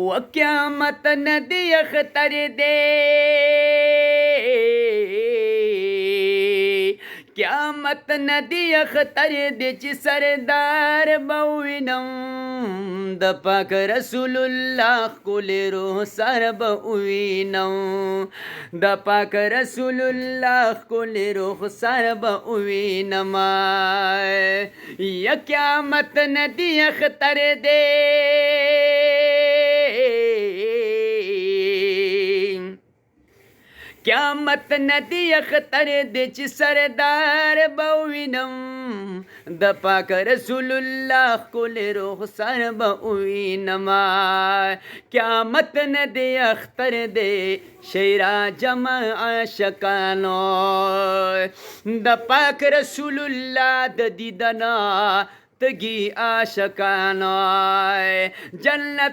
و قیامت ندی اختر دے قیامت ندی اختر دے چی سردار بوینم د پاک رسول الله کل روح سر بوینم د پاک رسول الله کل روح سر بوینم یا قیامت ندی اختر دے قیامت ندی اختر دے چی سردار بوینم د پاک رسول الله کل روح سر بوینم قیامت ندی اختر دے شیرا جمع عاشقانو د پاک رسول الله د دیدنا تگی عاشقانو جنت